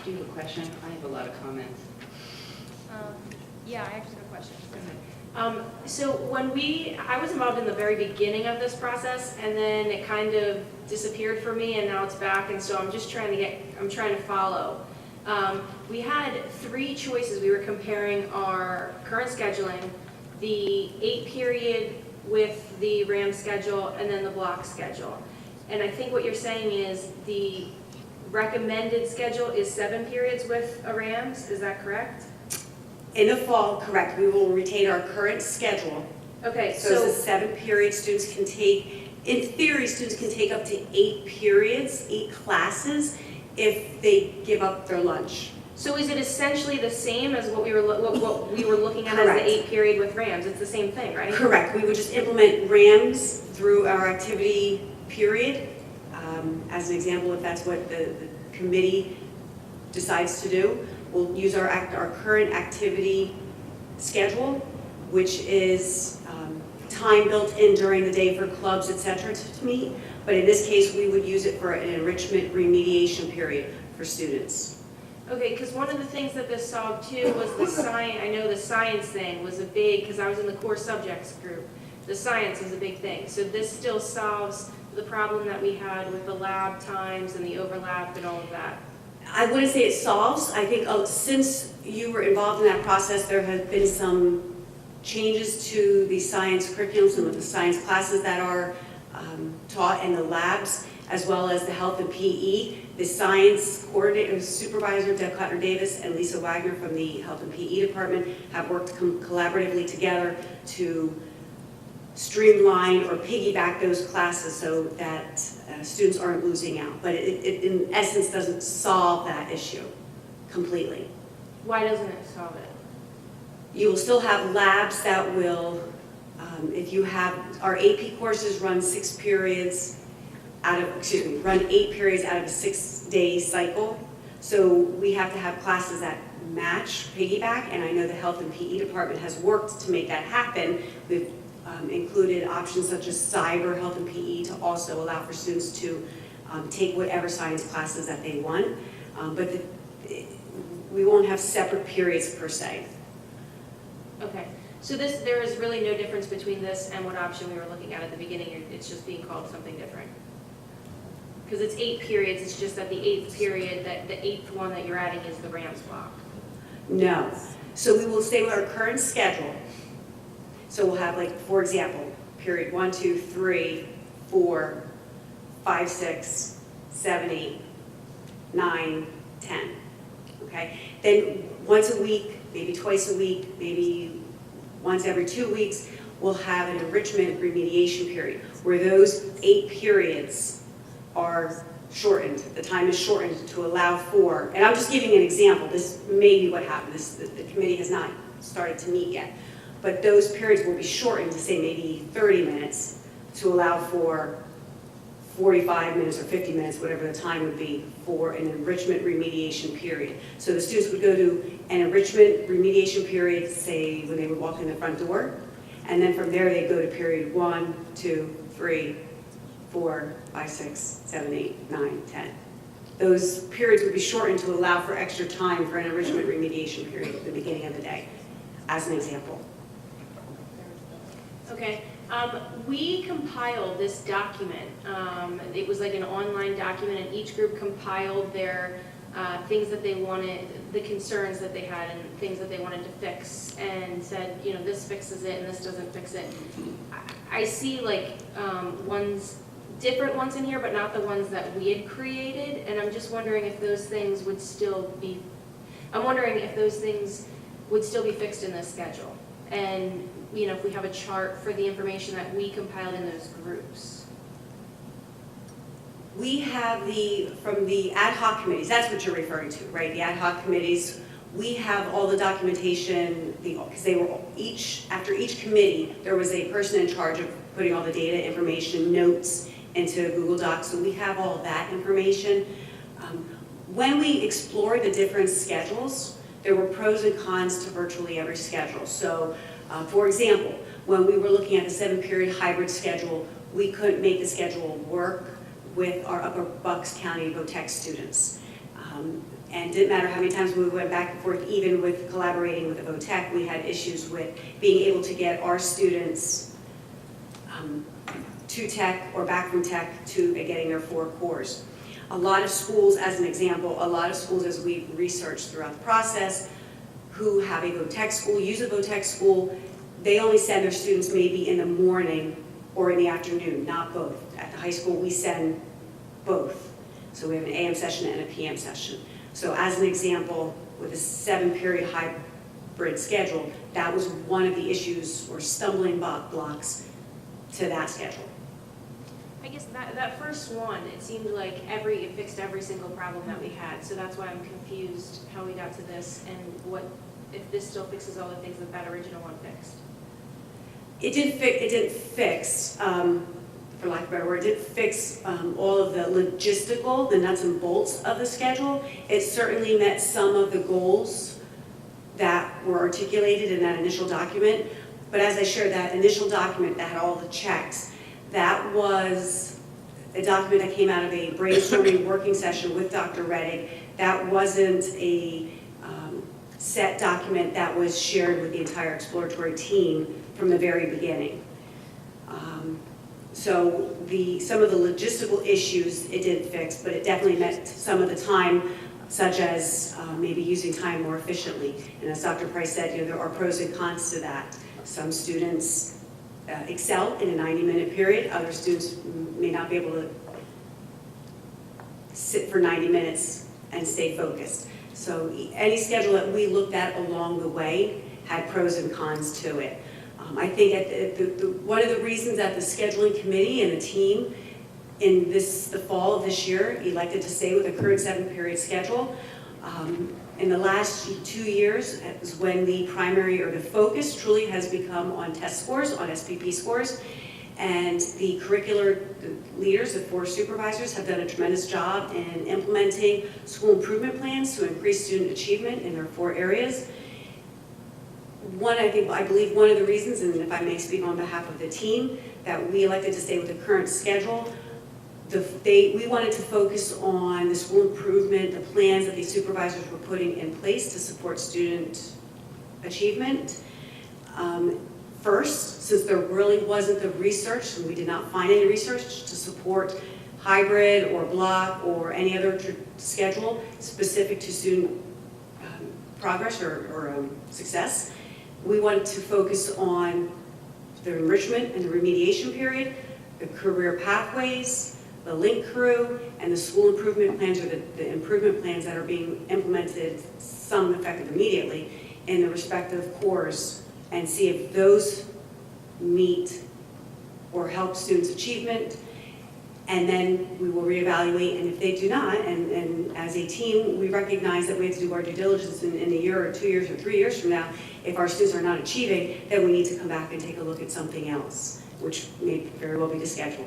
Do you have a question? I have a lot of comments. Yeah, I actually have a question. So when I was involved in the very beginning of this process, and then it kind of disappeared for me, and now it's back, and so I'm just trying to follow. We had 3 choices. We were comparing our current scheduling, the 8-period with the RAM schedule, and then the block schedule. And I think what you're saying is the recommended schedule is 7 periods with a RAMS, is that correct? In the fall, correct, we will retain our current schedule. Okay, So it's a 7-period, students can take, in theory, students can take up to 8 periods, 8 classes, if they give up their lunch. So is it essentially the same as what we were looking at as Correct. the 8-period with RAMS? It's the same thing, right? Correct, we would just implement RAMs through our activity period. As an example, if that's what the committee decides to do. We'll use our current activity schedule, which is time built in during the day for clubs, et cetera, to meet. But in this case, we would use it for an enrichment remediation period for students. Okay, because one of the things that this solved too was the science, I know the science thing was a big, because I was in the core subjects group, the science is a big thing. So this still solves the problem that we had with the lab times and the overlap and all of that. I wouldn't say it solves. I think since you were involved in that process, there have been some changes to the science curriculum, some of the science classes that are taught in the labs, as well as the health and PE. The science coordinator, supervisor, Deb Cotner-Davis, and Lisa Wagner from the health and PE department have worked collaboratively together to streamline or piggyback those classes so that students aren't losing out. But it in essence doesn't solve that issue completely. Why doesn't it solve it? You will still have labs that will, if you have, our AP courses run 8 periods out of a 6-day cycle. So we have to have classes that match, piggyback, and I know the health and PE department has worked to make that happen. We've included options such as cyber, health and PE to also allow for students to take whatever science classes that they want. But we won't have separate periods per se. Okay, so there is really no difference between this and what option we were looking at the beginning, it's just being called something different? Because it's 8 periods, it's just that the 8th period, that the 8th one that you're adding is the Rams block. No. So we will stay with our current schedule. So we'll have, like, for example, period 1, 2, 3, 4, 5, 6, 7, 8, 9, 10. Okay? Then once a week, maybe twice a week, maybe once every 2 weeks, we'll have an enrichment remediation period where those 8 periods are shortened. The time is shortened to allow for, and I'm just giving an example. This may be what happened. The committee has not started to meet yet. But those periods will be shortened to say maybe 30 minutes to allow for 45 minutes or 50 minutes, whatever the time would be, for an enrichment remediation period. So the students would go to an enrichment remediation period, say when they would walk in the front door, and then from there they'd go to period 1, 2, 3, 4, 5, 6, 7, 8, 9, 10. Those periods would be shortened to allow for extra time for an enrichment remediation period at the beginning of the day, as an example. Okay, we compiled this document. It was like an online document, and each group compiled their things that they wanted, the concerns that they had, and things that they wanted to fix, and said, you know, this fixes it and this doesn't fix it. I see like different ones in here, but not the ones that we had created, and I'm just wondering if those things would still be, fixed in this schedule. And, you know, if we have a chart for the information that we compiled in those groups. We have from the ad hoc committees, that's what you're referring to, right? The ad hoc committees, we have all the documentation, because they were after each committee, there was a person in charge of putting all the data, information, notes into Google Docs, so we have all that information. When we explored the different schedules, there were pros and cons to virtually every schedule. So, for example, when we were looking at the 7-period hybrid schedule, we couldn't make the schedule work with our Upper Bucks County VOTEC students. And it didn't matter how many times we went back and forth, even with collaborating with the VOTEC, we had issues with being able to get our students to tech or back from tech to getting their 4 cores. A lot of schools, as an example, as we've researched throughout the process, who have a VOTEC school, use a VOTEC school, they only send their students maybe in the morning or in the afternoon, not both. At the high school, we send both. So we have an AM session and a PM session. So as an example, with a 7-period hybrid schedule, that was one of the issues or stumbling blocks to that schedule. I guess that first one, it seemed like it fixed every single problem that we had, so that's why I'm confused how we got to this and if this still fixes all the things that original one fixed. It didn't fix, for lack of a better word, did fix all of the logistical, the nuts and bolts of the schedule. It certainly met some of the goals that were articulated in that initial document. But as I shared, that initial document that had all the checks, that was a document that came out of a brainstorming working session with Dr. Reddick. That wasn't a set document that was shared with the entire exploratory team from the very beginning. So some of the logistical issues it didn't fix, but it definitely met some of the time, such as maybe using time more efficiently. And as Dr. Price said, there are pros and cons to that. Some students excel in a 90-minute period. Other students may not be able to sit for 90 minutes and stay focused. So any schedule that we looked at along the way had pros and cons to it. I think one of the reasons that the scheduling committee and the team in the fall of this year elected to stay with the current 7-period schedule, in the last 2 years is when the primary or the focus truly has become on test scores, on SPP scores, and the curricular leaders, the 4 supervisors, have done a tremendous job in implementing school improvement plans to increase student achievement in their 4 areas. I believe one of the reasons, and if I may speak on behalf of the team, that we elected to stay with the current schedule, we wanted to focus on the school improvement, the plans that these supervisors were putting in place to support student achievement. First, since there really wasn't the research, and we did not find any research to support hybrid or block or any other schedule specific to student progress or success, we wanted to focus on the enrichment and the remediation period, the career pathways, the link crew, and the school improvement plans, or the improvement plans that are being implemented, some effective immediately, in the respective cores, and see if those meet or help students' achievement. And then we will reevaluate, and if they do not, and as a team, we recognize that we have to do our due diligence in a year or 2 years or 3 years from now. If our students are not achieving, then we need to come back and take a look at something else, which may very well be the schedule.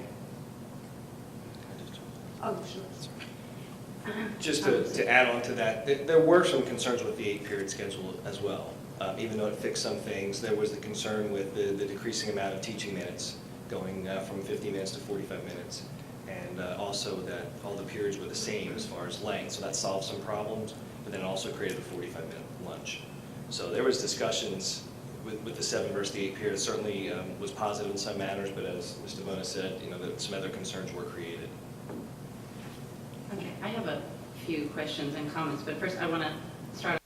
Oh, sure. Just to add on to that, there were some concerns with the 8-period schedule as well. Even though it fixed some things, there was the concern with the decreasing amount of teaching minutes, going from 50 minutes to 45 minutes. And also that all the periods were the same as far as length, so that solved some problems, but then it also created a 45-minute lunch. So there was discussions with the 7 versus the 8 period. It certainly was positive in some manners, but as Ms. DeVona said, that some other concerns were created. Okay, I have a few questions and comments, but first I want to start.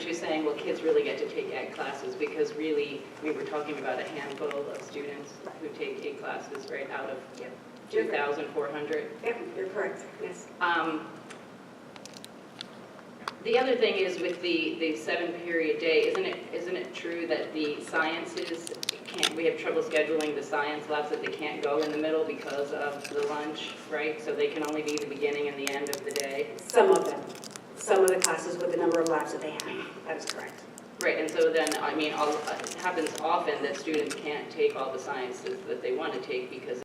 You're saying, well, kids really get to take ed classes because really, we're talking about a handful of students who take 8 classes right out of 2,400. Yep, you're correct, yes. The other thing is with the 7-period day, isn't it true that the sciences we have trouble scheduling the science labs that they can't go in the middle because of the lunch, right? So they can only be the beginning and the end of the day? Some of them. Some of the classes with the number of labs that they have. That is correct. Right, and so then, I mean, it happens often that students can't take all the sciences that they want to take because